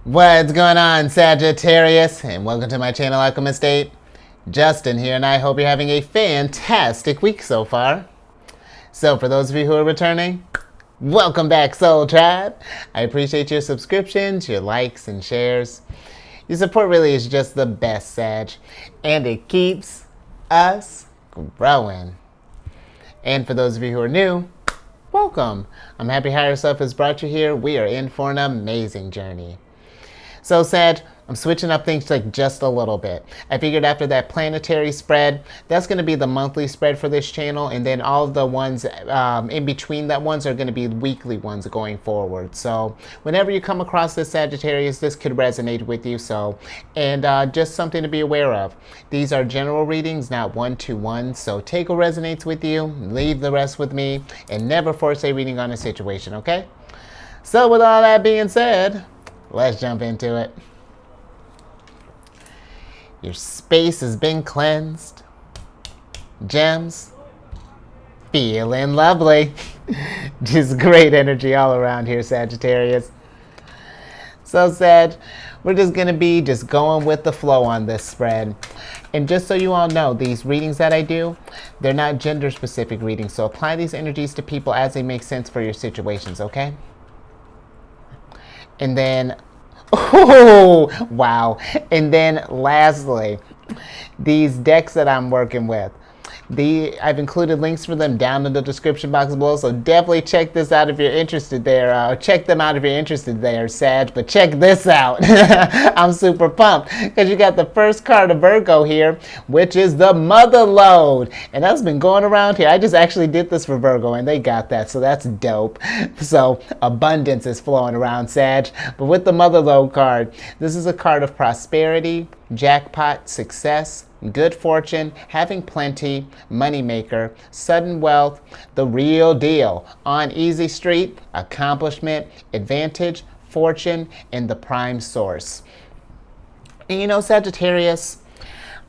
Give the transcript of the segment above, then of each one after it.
What's going on, Sagittarius? And welcome to my channel, Alchemist. Justin here, and I hope you're having a fantastic week so far. So, for those of you who are returning, welcome back, Soul Tribe. I appreciate your subscriptions, your likes, and shares. Your support really is just the best, Sag, and it keeps us growing. And for those of you who are new, welcome. I'm happy Higher Self has brought you here. We are in for an amazing journey. So, Sag, I'm switching up things like just a little bit. I figured after that planetary spread, that's going to be the monthly spread for this channel, and then all of the ones in between that ones are going to be weekly ones going forward. So whenever you come across this, Sagittarius, this could resonate with you. So, and just something to be aware of. These are general readings, not one-to-one. So take what resonates with you, leave the rest with me, and never force a reading on a situation, okay? So with all that being said, let's jump into it. Your space has been cleansed. Gems, feeling lovely. Just great energy all around here, Sagittarius. So, Sag, we're just going to be just going with the flow on this spread. And just so you all know, these readings that I do, they're not gender-specific readings. So apply these energies to people as they make sense for your situations, okay? And then, oh, wow. And then lastly, these decks that I'm working with, I've included links for them down in the description box below, so definitely check this out if you're interested there. Check them out if you're interested there, Sag. But check this out. I'm super pumped because you got the first card of Virgo here, which is the Mother Lode. And that's been going around here. I just actually did this for Virgo, and they got that, so that's dope. So abundance is flowing around, Sag. But with the Mother Lode card, this is a card of prosperity, jackpot, success, good fortune, having plenty, moneymaker, sudden wealth, the real deal, on easy street, accomplishment, advantage, fortune, and the prime source. And you know, Sagittarius,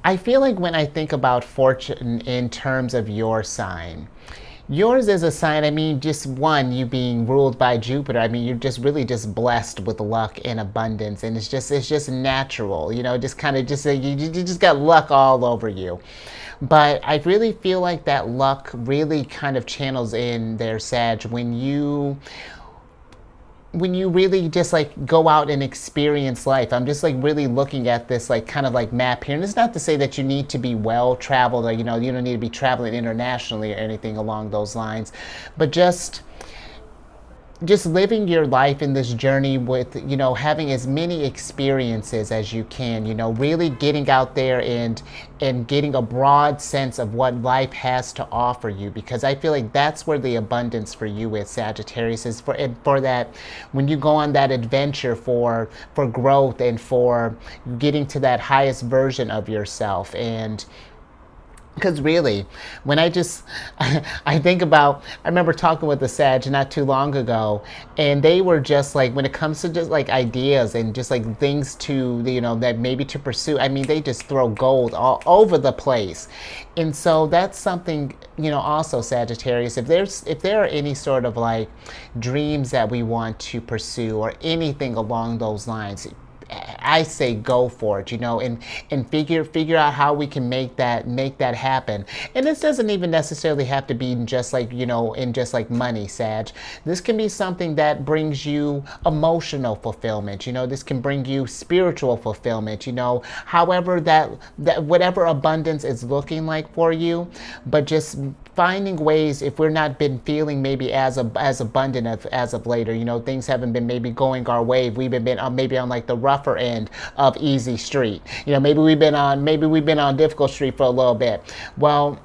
I feel like when I think about fortune in terms of your sign, yours is a sign, I mean, just one, you being ruled by Jupiter. I mean, you're just really just blessed with luck and abundance, and it's just natural, you know, just kind of you just got luck all over you. But I really feel like that luck really kind of channels in there, Sag, when you really just like go out and experience life. I'm just like really looking at this like kind of like map here. And it's not to say that you need to be well traveled, or, you know, you don't need to be traveling internationally or anything along those lines, but just living your life in this journey with, you know, having as many experiences as you can, you know, really getting out there and getting a broad sense of what life has to offer you, because I feel like that's where the abundance for you is, Sagittarius, is for that when you go on that adventure for growth and for getting to that highest version of yourself. And because really, when I think about, I remember talking with the Sag not too long ago, and they were just like, when it comes to just like ideas and just like things to, you know, that maybe to pursue, I mean, they just throw gold all over the place. And so that's something, you know, also, Sagittarius, if there are any sort of like dreams that we want to pursue or anything along those lines, I say go for it, you know, and figure out how we can make that happen. And this doesn't even necessarily have to be just like, you know, in just like money, Sag. This can be something that brings you emotional fulfillment, you know, this can bring you spiritual fulfillment, you know, however that whatever abundance is looking like for you, but just finding ways, if we're not been feeling maybe as abundant as of later, you know, things haven't been maybe going our way, we've been maybe on like the rougher end of easy street, you know, maybe we've been on difficult street for a little bit. Well,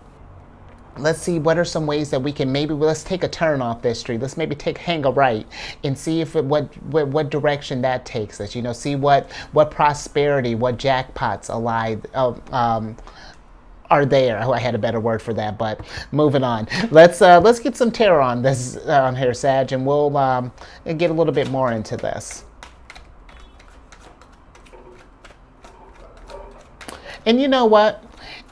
let's see what are some ways that we can let's take a turn off this street. Let's maybe hang a right and see if what direction that takes us. You know, see what prosperity, what jackpots are there. Oh, I had a better word for that, but moving on. Let's get some tarot on this on here, Sag, and we'll get a little bit more into this. And you know what?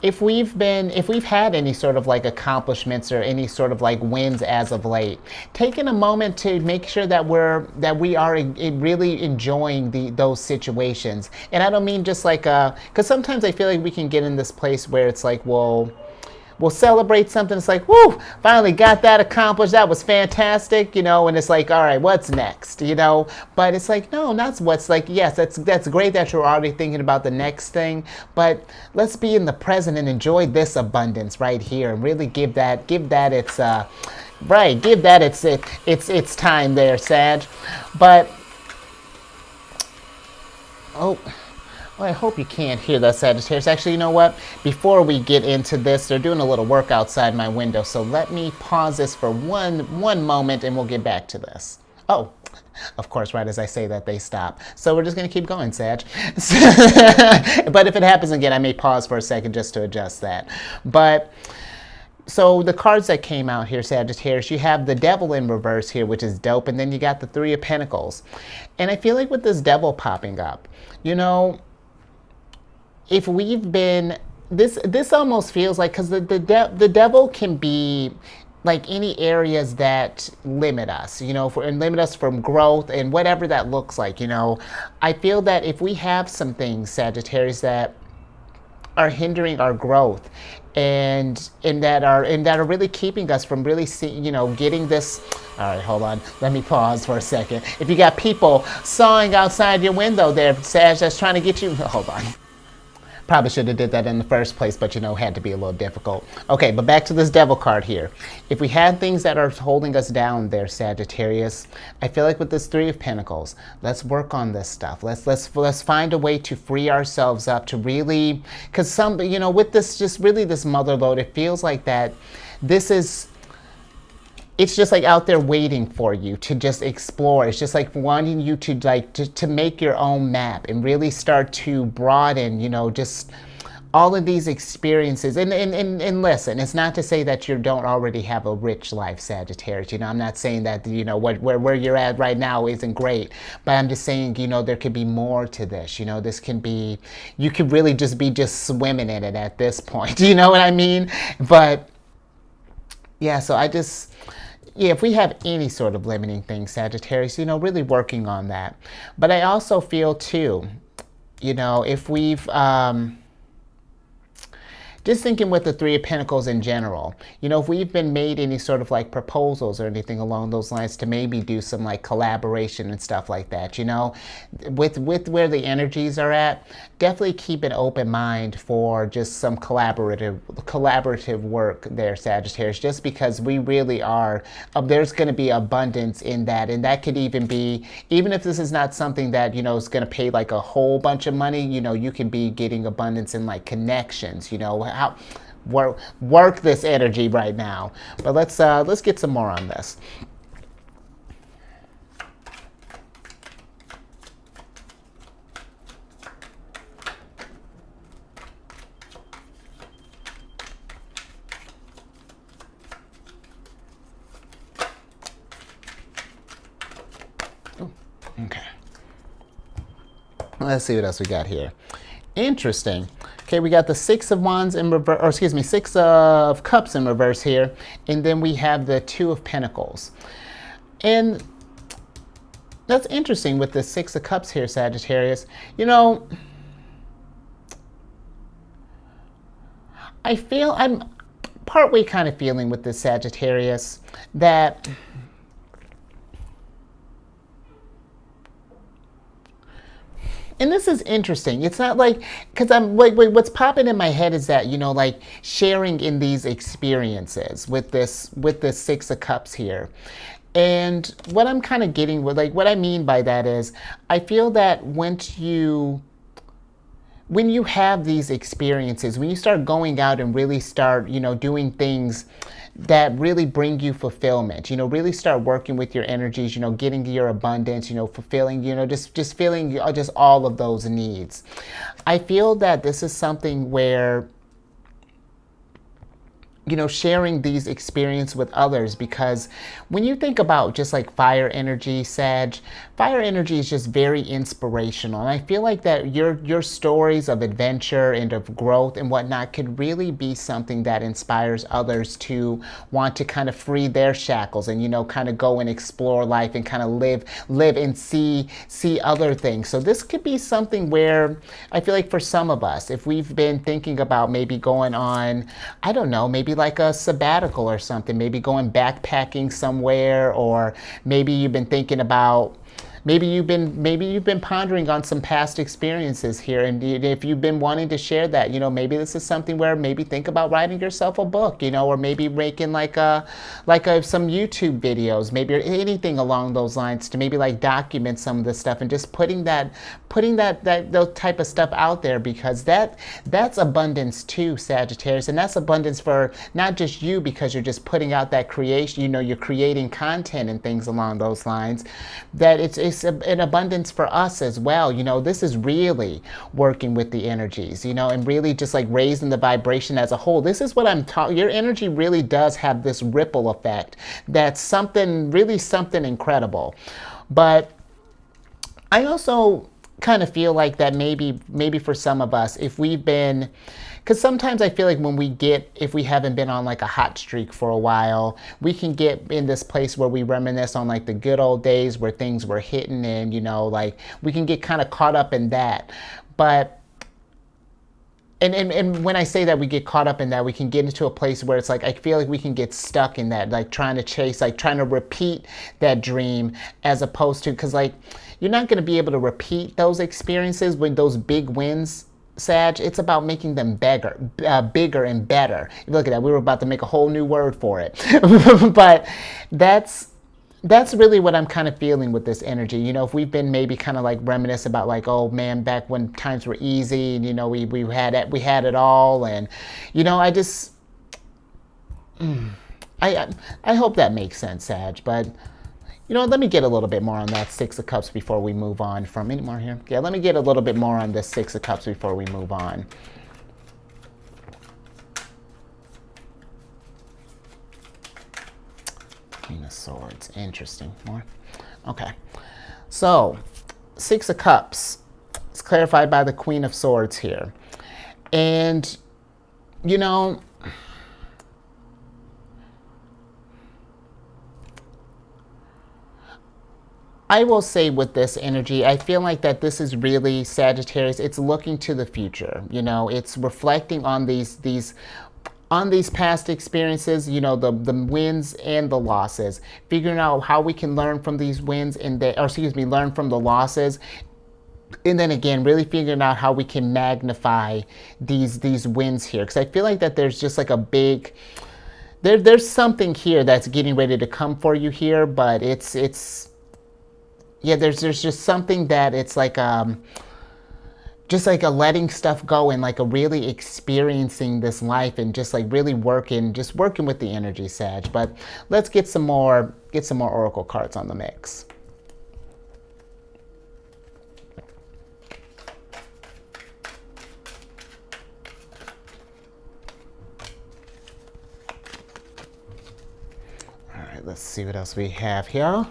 if we've had any sort of like accomplishments or any sort of like wins as of late, taking a moment to make sure that we are really enjoying those situations. And I don't mean just like because sometimes I feel like we can get in this place where it's like, well, we'll celebrate something. It's like, whoo, finally got that accomplished. That was fantastic, and it's like, all right, what's next, But it's like, no, that's what's like, yes, that's great that you're already thinking about the next thing, but let's be in the present and enjoy this abundance right here and really give that its right, give that its time there, Sag. But oh, well, I hope you can't hear that, Sagittarius. Actually, you know what? Before we get into this, they're doing a little work outside my window, so let me pause this for one moment and we'll get back to this. Oh, of course, right as I say that, they stop. So we're just going to keep going, Sag. But if it happens again, I may pause for a second just to adjust that. But so the cards that came out here, Sagittarius, you have the Devil in reverse here, which is dope, and then you got the Three of Pentacles. And I feel like with this Devil popping up, if we've been this almost feels like, because the devil can be like any areas that limit us, and limit us from growth and whatever that looks like. I feel that if we have some things, Sagittarius, that are hindering our growth and that are really keeping us from really getting this. All right, hold on. Let me pause for a second. If you got people sawing outside your window there, Sag, that's trying to get you. Hold on. Probably should have did that in the first place, but had to be a little difficult. Okay, but back to this Devil card here. If we had things that are holding us down there, Sagittarius, I feel like with this Three of Pentacles, let's work on this stuff. Let's find a way to free ourselves up to really, because with this, just really this mother load, it feels like that it's just like out there waiting for you to just explore. It's just like wanting you to make your own map and really start to broaden, just all of these experiences. And listen, it's not to say that you don't already have a rich life, Sagittarius. I'm not saying that, where you're at right now isn't great, but I'm just saying, there could be more to this. This can be, you could really just be swimming in it at this point. You know what I mean? But yeah, so if we have any sort of limiting thing, Sagittarius, really working on that. But I also feel too, if we've, just thinking with the Three of Pentacles in general, if we've been made any sort of like proposals or anything along those lines to maybe do some like collaboration and stuff like that, with where the energies are at, definitely keep an open mind for just some collaborative work there, Sagittarius, just because we really are, there's going to be abundance in that. And that could even be, even if this is not something that, is going to pay like a whole bunch of money, you can be getting abundance in like connections, work this energy right now. But let's get some more on this. Okay. Let's see what else we got here. Interesting. Okay, we got the Six of Wands in reverse, or excuse me, Six of Cups in reverse here, and then we have the Two of Pentacles. And that's interesting with the Six of Cups here, Sagittarius. I feel, I'm partway kind of feeling with this Sagittarius that and this is interesting. It's not like, because I'm like, what's popping in my head is that, like sharing in these experiences with this Six of Cups here. And what I'm kind of getting with, like, what I mean by that is, I feel that when you have these experiences, when you start going out and really start, doing things that really bring you fulfillment, really start working with your energies, getting to your abundance, fulfilling, just feeling just all of those needs. I feel that this is something where sharing these experiences with others, because when you think about just like fire energy, Sag, fire energy is just very inspirational. And I feel like that your stories of adventure and of growth and whatnot could really be something that inspires others to want to kind of free their shackles and, kind of go and explore life and kind of live and see other things. So this could be something where I feel like for some of us, if we've been thinking about maybe going on, I don't know, maybe like a sabbatical or something, maybe going backpacking somewhere, or maybe you've been thinking about, maybe you've been pondering on some past experiences here, and if you've been wanting to share that, maybe this is something where maybe think about writing yourself a book, or maybe making some YouTube videos, maybe, or anything along those lines, to maybe like document some of this stuff and just putting that those type of stuff out there, because that's abundance too, Sagittarius, and that's abundance for not just you, because you're just putting out that creation, you're creating content and things along those lines, that it's an abundance for us as well. This is really working with the energies, and really just like raising the vibration as a whole. This is what I'm talking. Your energy really does have this ripple effect. That's something incredible. But I also kind of feel like that maybe for some of us, if we've been, because sometimes I feel like if we haven't been on like a hot streak for a while, we can get in this place where we reminisce on like the good old days where things were hitting, and like we can get kind of caught up in that. But and when I say that we get caught up in that, we can get into a place where it's like, I feel like we can get stuck in that, like trying to repeat that dream, as opposed to, because like you're not going to be able to repeat those experiences when those big wins, Sag. It's about making them bigger and better. Look at that. We were about to make a whole new word for it. But that's really what I'm kind of feeling with this energy. If we've been maybe kind of like reminisce about like, oh man, back when times were easy, and we had it all, and I just I hope that makes sense, Sag. But let me get a little bit more on that Six of Cups before we move on from any more here. Yeah, let me get a little bit more on this Six of Cups before we move on. Queen of Swords. Interesting. More? Okay. So, Six of Cups. It's clarified by the Queen of Swords here. And, I will say with this energy, I feel like that this is really, Sagittarius, it's looking to the future. It's reflecting on these past experiences, the wins and the losses, figuring out how we can learn from these wins learn from the losses. And then again, really figuring out how we can magnify these wins here. Because I feel like that there's just like a big, there's something here that's getting ready to come for you here, but there's just something that it's like, just like a letting stuff go and like a really experiencing this life and just like really working with the energy, Sag. But let's get some more oracle cards on the mix. All right, let's see what else we have here.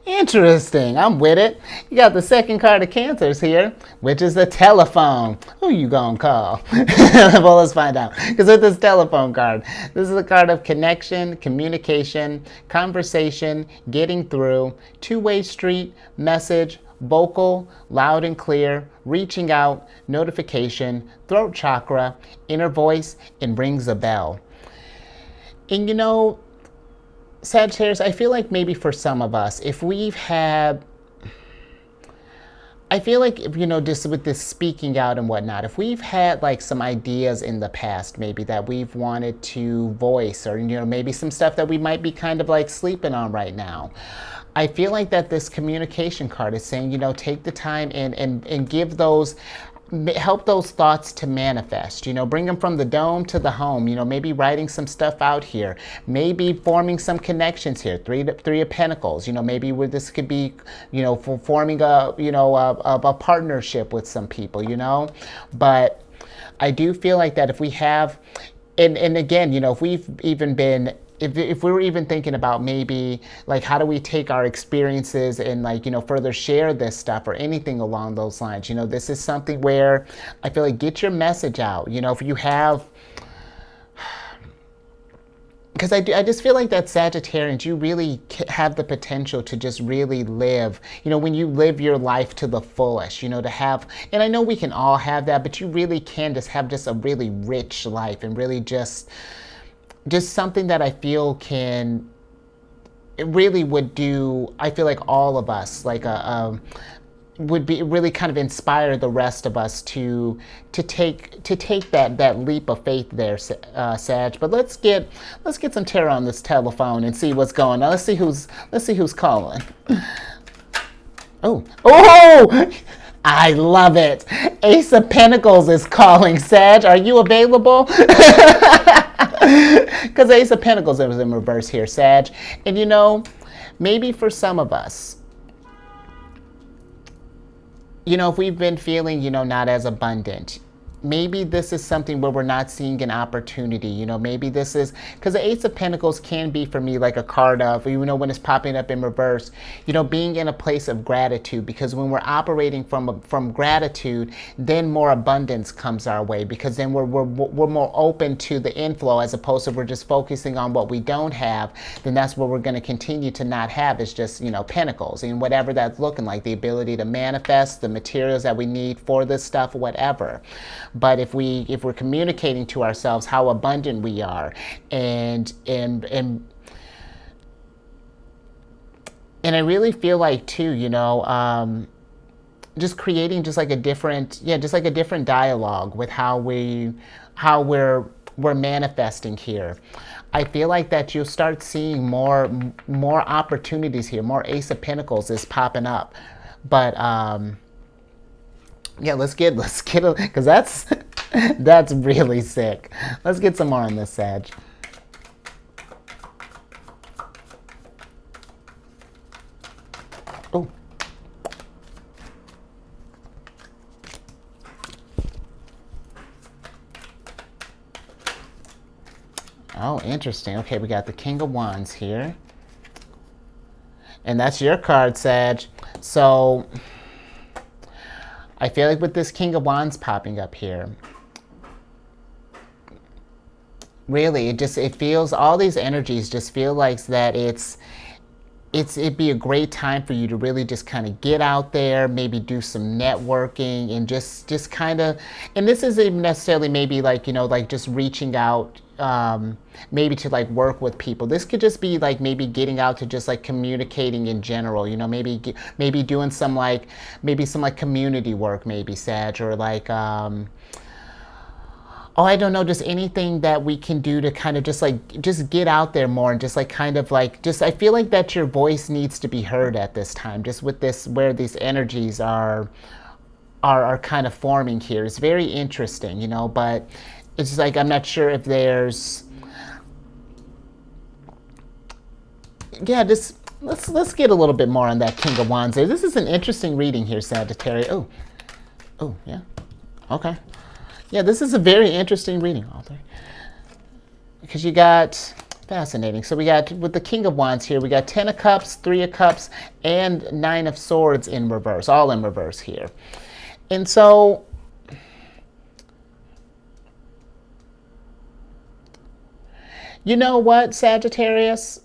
Interesting. I'm with it. You got the second card of Cancers here, which is the telephone. Who you gonna call? Well, let's find out. Because with this telephone card, this is a card of connection, communication, conversation, getting through, two-way street, message, vocal, loud and clear, reaching out, notification, throat chakra, inner voice, and rings a bell. And Sagittarius, I feel like maybe for some of us, if we've had, I feel like, just with this speaking out and whatnot, if we've had like some ideas in the past, maybe that we've wanted to voice, or, maybe some stuff that we might be kind of like sleeping on right now, I feel like that this communication card is saying, take the time and give those, help those thoughts to manifest, bring them from the dome to the home, maybe writing some stuff out here, maybe forming some connections here, three of Pentacles, maybe where this could be, for forming a partnership with some people, but I do feel like that if we have, and again, if we've even been, if we were even thinking about maybe like how do we take our experiences and like further share this stuff or anything along those lines, this is something where I feel like get your message out. If you have, because I just feel like that Sagittarians, you really have the potential to just really live, when you live your life to the fullest, to have, and I know we can all have that, but you really can just have just a really rich life and really just something that I feel can, it really would do, I feel like all of us, like would be really kind of inspire the rest of us to take that leap of faith there, Sag. But let's get some tarot on this telephone and see what's going on. Let's see who's calling. Oh, I love it. Ace of Pentacles is calling, Sag. Are you available? Because Ace of Pentacles is in reverse here, Sag. And maybe for some of us, if we've been feeling, not as abundant, maybe this is something where we're not seeing an opportunity. Maybe this is because the Ace of Pentacles can be for me like a card of, when it's popping up in reverse, being in a place of gratitude, because when we're operating from gratitude, then more abundance comes our way, because then we're more open to the inflow, as opposed to we're just focusing on what we don't have. Then that's what we're going to continue to not have, is just pentacles, and whatever that's looking like, the ability to manifest the materials that we need for this stuff, whatever. But if we're communicating to ourselves how abundant we are, and I really feel like too, just creating just like a different dialogue with how we're manifesting here. I feel like that you'll start seeing more opportunities here. More Ace of Pentacles is popping up, but yeah, let's get it, because that's really sick. Let's get some more on this, Sag. Oh. Oh, interesting. Okay, we got the King of Wands here. And that's your card, Sag. So I feel like with this King of Wands popping up here, really, it feels, all these energies just feel like that it'd be a great time for you to really just kind of get out there, maybe do some networking, and just kind of, and this isn't even necessarily maybe like, like just reaching out, maybe to like work with people. This could just be like maybe getting out to just like communicating in general, maybe doing some like community work, maybe, Sag, or like I don't know, just anything that we can do to kind of just get out there more, and just like kind of like I feel like that your voice needs to be heard at this time, just with this, where these energies are kind of forming here. It's very interesting, but it's like I'm not sure if there's, yeah, just let's get a little bit more on that King of Wands there. This is an interesting reading here, Sagittarius. Oh, yeah, okay. Yeah, this is a very interesting reading, Alter, because you got, fascinating. So we got, with the King of Wands here, we got 10 of Cups, 3 of Cups, and 9 of Swords in reverse, all in reverse here. And so, you know what, Sagittarius?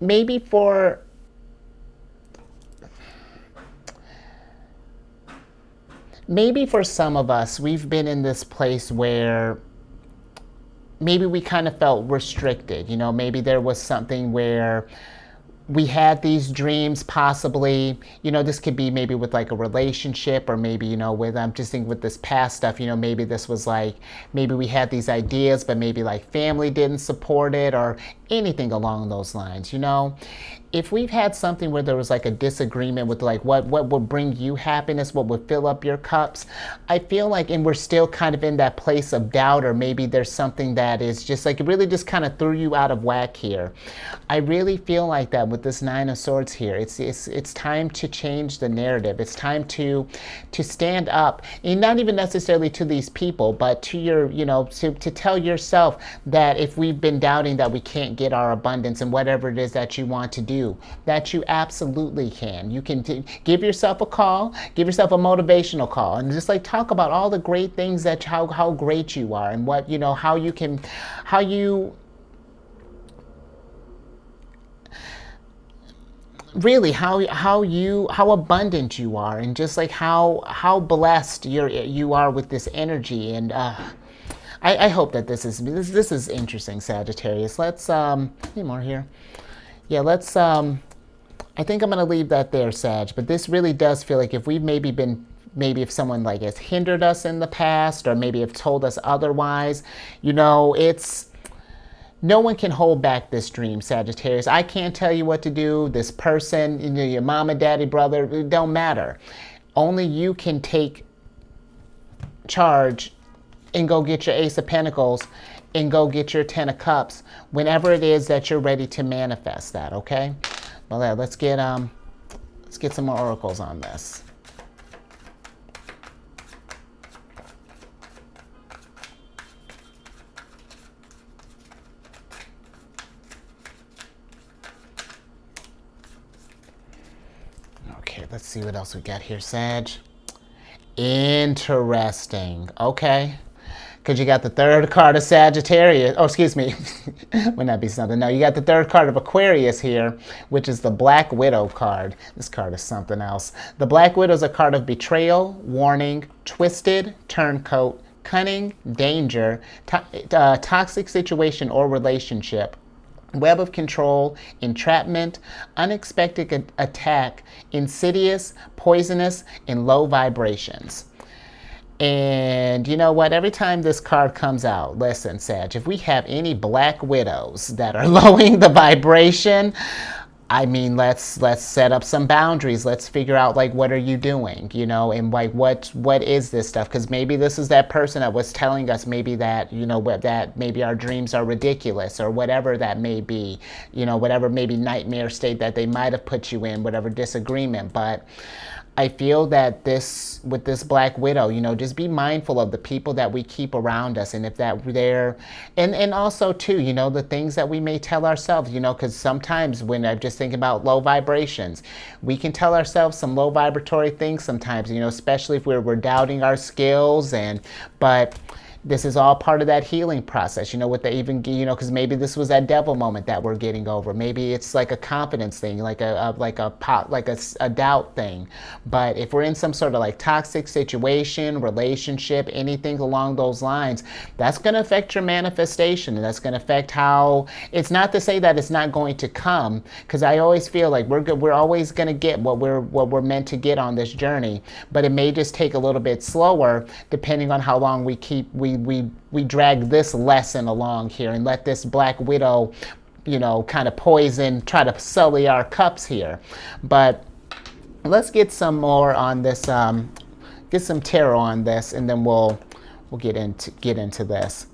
Maybe for some of us, we've been in this place where maybe we kind of felt restricted. Maybe there was something where we had these dreams, possibly, this could be maybe with like a relationship, or maybe, with, I'm just thinking with this past stuff, maybe this was like, maybe we had these ideas, but maybe like family didn't support it, or anything along those lines, if we've had something where there was like a disagreement with like what would bring you happiness, what would fill up your cups, I feel like, and we're still kind of in that place of doubt, or maybe there's something that is just like, it really just kind of threw you out of whack here. I really feel like that with this Nine of Swords here. It's time to change the narrative. It's time to stand up, and not even necessarily to these people, but to your, to tell yourself that if we've been doubting that we can't get our abundance and whatever it is that you want to do, that you absolutely can. You can give yourself a call, give yourself a motivational call, and just like talk about all the great things that how great you are, and what how you really how abundant you are, and just like how blessed you are with this energy. And I hope that this is interesting, Sagittarius. Let's any more here? Yeah, let's I think I'm gonna leave that there, Sag. But this really does feel like if we've maybe if someone like has hindered us in the past, or maybe have told us otherwise, it's no one can hold back this dream, Sagittarius. I can't tell you what to do. This person, your mama, daddy, brother, it don't matter. Only you can take charge and go get your Ace of Pentacles and go get your Ten of Cups whenever it is that you're ready to manifest that, okay? Well, let's get some more oracles on this. Okay, let's see what else we got here, Sag. Interesting. Okay. Because you got the third card of Sagittarius. Oh, excuse me. Wouldn't that be something? No, you got the third card of Aquarius here, which is the Black Widow card. This card is something else. The Black Widow is a card of betrayal, warning, twisted, turncoat, cunning, danger, toxic situation or relationship, web of control, entrapment, unexpected attack, insidious, poisonous, and low vibrations. And you know what? Every time this card comes out, listen, Sag, if we have any Black Widows that are lowering the vibration, I mean, let's set up some boundaries. Let's figure out like, what are you doing, and like what is this stuff? Because maybe this is that person that was telling us maybe that that maybe our dreams are ridiculous, or whatever that may be, whatever maybe nightmare state that they might have put you in, whatever disagreement. But I feel that with this Black Widow, just be mindful of the people that we keep around us, and if that they're, and also too, the things that we may tell ourselves, because sometimes when I'm just thinking about low vibrations, we can tell ourselves some low vibratory things sometimes, especially if we're doubting our skills, but this is all part of that healing process, with the even, because maybe this was that devil moment that we're getting over. Maybe it's like a confidence thing, like a doubt thing. But if we're in some sort of like toxic situation, relationship, anything along those lines, that's going to affect your manifestation, and that's going to affect how. It's not to say that it's not going to come, because I always feel like we're always going to get what we're meant to get on this journey. But it may just take a little bit slower, depending on how long we drag this lesson along here, and let this Black Widow, kind of try to sully our cups here. But let's get some more on this, get some tarot on this, and then we'll get into this.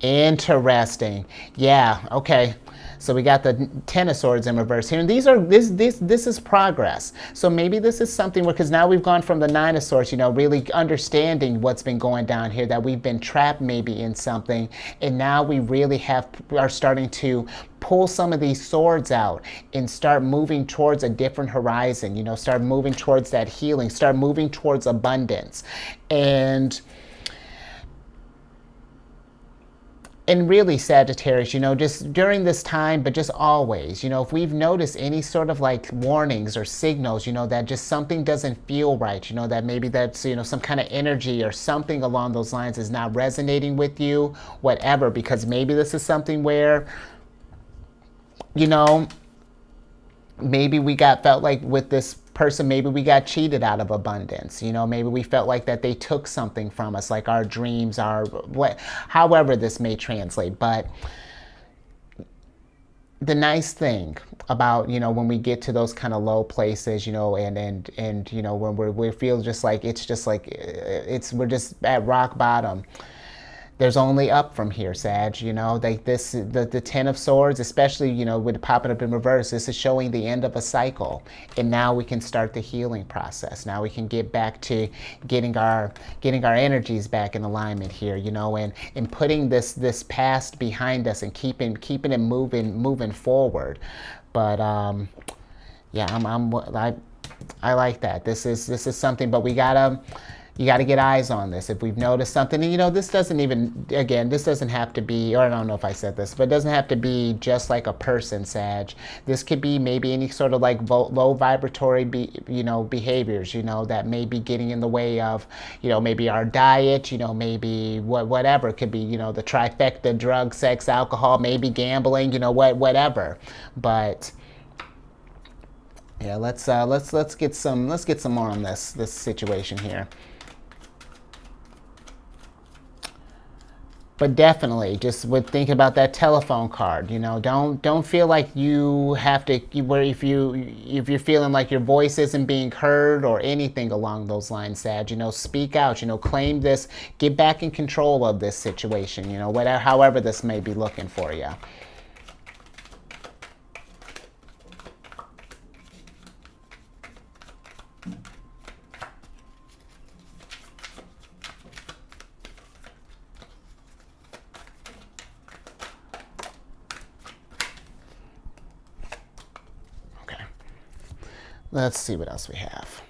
Interesting. Yeah, okay. So we got the Ten of Swords in reverse here, and this is progress. So maybe this is something where, because now we've gone from the Nine of Swords, really understanding what's been going down here, that we've been trapped maybe in something, and now we really are starting to pull some of these swords out and start moving towards a different horizon. Start moving towards that healing, start moving towards abundance, and really, Sagittarius, just during this time, but just always, if we've noticed any sort of like warnings or signals, that just something doesn't feel right, that maybe that's, some kind of energy or something along those lines is not resonating with you, whatever, because maybe this is something where, maybe we felt like with this person, maybe we got cheated out of abundance. Maybe we felt like that they took something from us, like our dreams, however this may translate. But the nice thing about, when we get to those kind of low places, and when we feel just like we're just at rock bottom, there's only up from here, Sag. The Ten of Swords, especially, with it popping up in reverse, this is showing the end of a cycle. And now we can start the healing process. Now we can get back to getting our energies back in alignment here, and putting this past behind us and keeping it moving forward. But yeah, I like that. This is something, but you got to get eyes on this. If we've noticed something, and this doesn't have to be, or I don't know if I said this, but it doesn't have to be just like a person, Sag. This could be maybe any sort of like low vibratory, behaviors, that may be getting in the way of, maybe our diet, maybe whatever. It could be, the trifecta: drug, sex, alcohol, maybe gambling, whatever. But yeah, let's get some more on this situation here. But definitely, just would think about that telephone card. Don't feel like you have to. Where if you're feeling like your voice isn't being heard or anything along those lines, Sag. Speak out. Claim this. Get back in control of this situation. Whatever, however this may be looking for you. Let's see what else we have.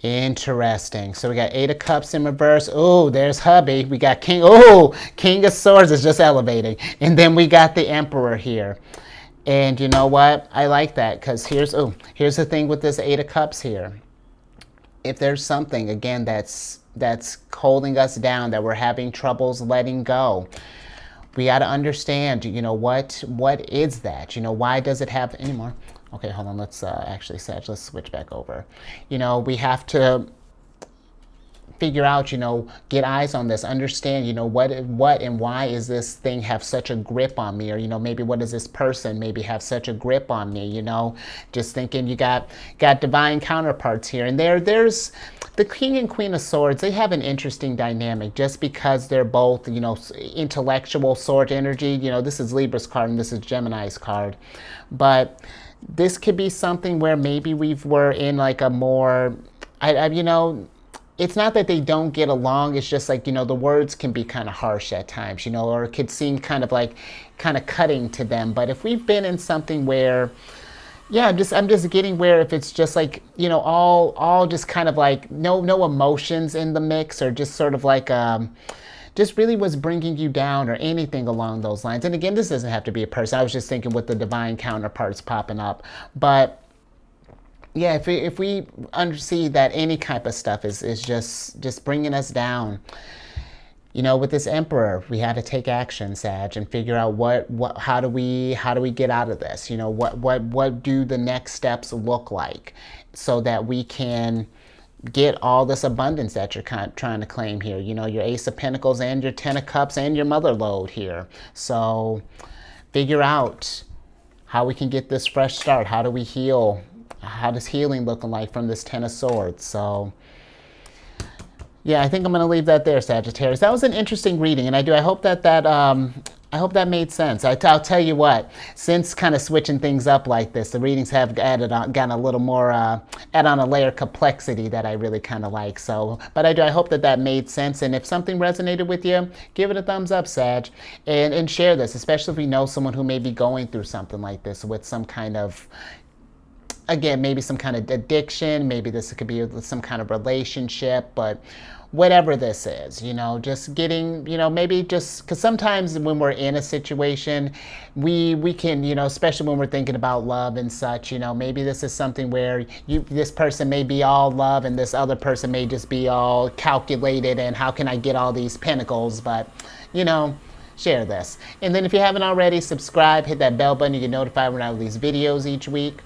Interesting. So we got Eight of Cups in reverse. Oh, there's hubby. We got King. Oh, King of Swords is just elevating. And then we got the Emperor here. And you know what? I like that because here's the thing with this Eight of Cups here. If there's something, again, that's holding us down, that we're having troubles letting go, we got to understand, what is that? Why does it have anymore? Okay, hold on. Let's actually, Sag, let's switch back over. We have to figure out, get eyes on this, understand, what and why is this thing have such a grip on me? Or, maybe what does this person maybe have such a grip on me? Just thinking you got divine counterparts here. And there's the King and Queen of Swords. They have an interesting dynamic just because they're both, intellectual sword energy. This is Libra's card and this is Gemini's card. But this could be something where maybe we're in like a more, it's not that they don't get along. It's just like, the words can be kind of harsh at times, or it could seem kind of cutting to them. But if we've been in something where, yeah, I'm just getting where if it's just like, all just kind of like no emotions in the mix, or just sort of like, just really was bringing you down or anything along those lines. And again, this doesn't have to be a person. I was just thinking with the divine counterparts popping up. But yeah, if we see that any type of stuff is just bringing us down, with this Emperor, we had to take action, Sag, and figure out how do we get out of this? What do the next steps look like so that we can get all this abundance that you're trying to claim here. Your Ace of Pentacles and your Ten of Cups and your Mother Lode here. So figure out how we can get this fresh start. How do we heal? How does healing looking like from this Ten of Swords? So yeah, I think I'm going to leave that there, Sagittarius. That was an interesting reading, and I hope that made sense. I'll tell you what, since kind of switching things up like this, the readings have gotten a little more, add on a layer of complexity that I really kind of like. So, but I hope that made sense. And if something resonated with you, give it a thumbs up, Sag, and share this, especially if we know someone who may be going through something like this with some kind of, again, maybe some kind of addiction, maybe this could be some kind of relationship, but whatever this is, just getting, maybe just because sometimes when we're in a situation, we can, especially when we're thinking about love and such, maybe this is something where this person may be all love and this other person may just be all calculated and how can I get all these pentacles, but, share this. And then if you haven't already, subscribe, hit that bell button, you get notified when I release videos each week.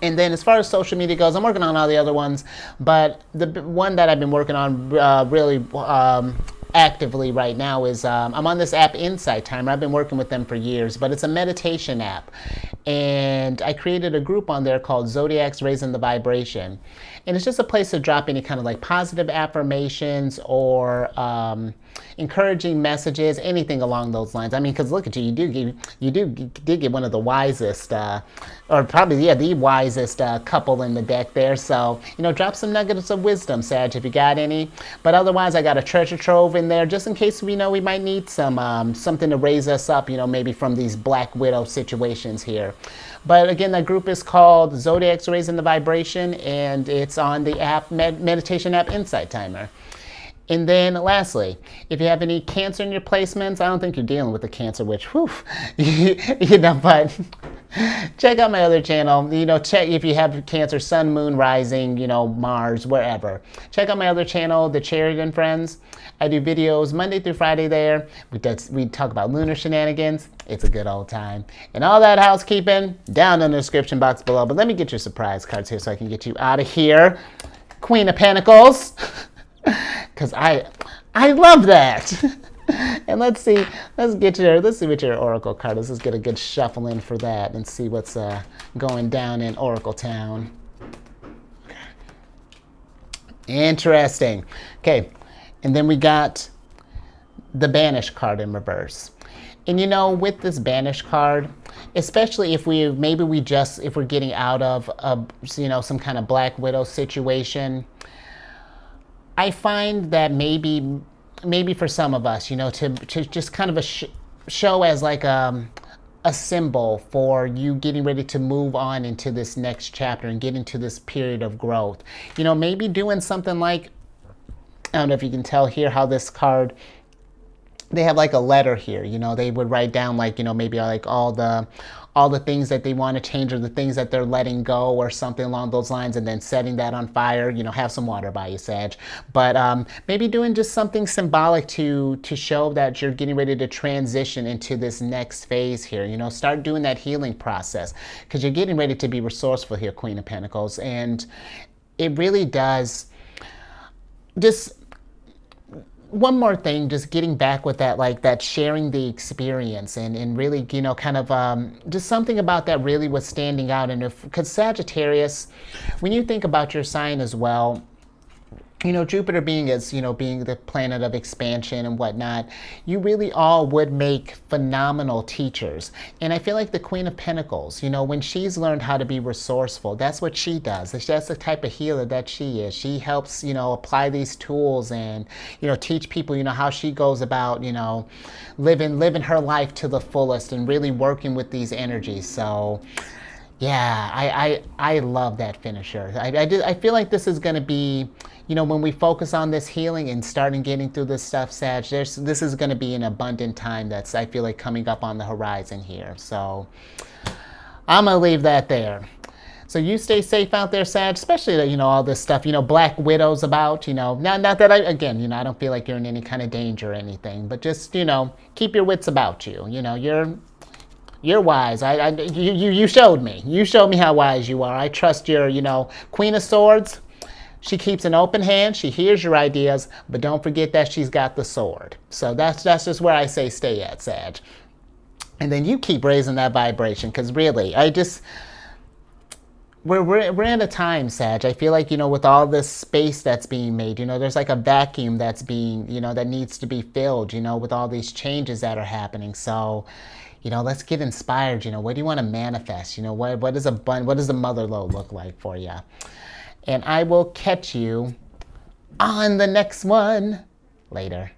And then as far as social media goes, I'm working on all the other ones, but the one that I've been working on really actively right now is I'm on this app Insight Timer. I've been working with them for years, but it's a meditation app. And I created a group on there called Zodiac's Raising the Vibration. And it's just a place to drop any kind of like positive affirmations or encouraging messages, anything along those lines. I mean, because look at you, did get one of the wisest, or probably, yeah, the wisest couple in the deck there. So, drop some nuggets of wisdom, Sag, if you got any. But otherwise, I got a treasure trove in there just in case we might need some something to raise us up, maybe from these Black Widow situations here. But again, that group is called Zodiac's Raising the Vibration, and it's on the app meditation app Insight Timer. And then lastly, if you have any Cancer in your placements, I don't think you're dealing with the Cancer, which, whew, but check out my other channel. Check if you have Cancer, Sun, Moon, Rising, Mars, wherever. Check out my other channel, The Chariot and Friends. I do videos Monday through Friday there. We talk about lunar shenanigans. It's a good old time. And all that housekeeping down in the description box below. But let me get your surprise cards here so I can get you out of here. Queen of Pentacles. Because I love that. And let's see what your Oracle card is. Let's get a good shuffle in for that and see what's going down in Oracle Town. Interesting. Okay, and then we got the Banish card in reverse. And with this Banish card, especially if we're getting out of some kind of Black Widow situation, I find that maybe for some of us, to just kind of show as like a symbol for you getting ready to move on into this next chapter and get into this period of growth. Maybe doing something like, I don't know if you can tell here how this card, they have like a letter here. They would write down like, maybe like all the things that they want to change or the things that they're letting go or something along those lines, and then setting that on fire. Have some water by you, Sag. But maybe doing just something symbolic to show that you're getting ready to transition into this next phase here. Start doing that healing process because you're getting ready to be resourceful here, Queen of Pentacles. And it really does just... One more thing, just getting back with that, like that sharing the experience and really, kind of just something about that really was standing out. And because Sagittarius, when you think about your sign as well, Jupiter being the planet of expansion and whatnot, you really all would make phenomenal teachers. And I feel like the Queen of Pentacles, when she's learned how to be resourceful, that's what she does. That's the type of healer that she is. She helps, apply these tools and, teach people, how she goes about, living her life to the fullest and really working with these energies. So yeah, I love that finisher. I feel like this is going to be, when we focus on this healing and starting getting through this stuff, Sag, this is going to be an abundant time that's, I feel like, coming up on the horizon here. So I'm going to leave that there. So you stay safe out there, Sag, especially, all this stuff, Black Widows about, not that I don't feel like you're in any kind of danger or anything, but just, keep your wits about you. You're wise. You showed me. You showed me how wise you are. I trust your, Queen of Swords. She keeps an open hand. She hears your ideas, but don't forget that she's got the sword. So that's just where I say stay at, Sag. And then you keep raising that vibration, because really, we're at a time, Sag. I feel like, with all this space that's being made, there's like a vacuum that's being, that needs to be filled, with all these changes that are happening. So, let's get inspired. What do you want to manifest? What does the mother lode look like for you? And I will catch you on the next one later.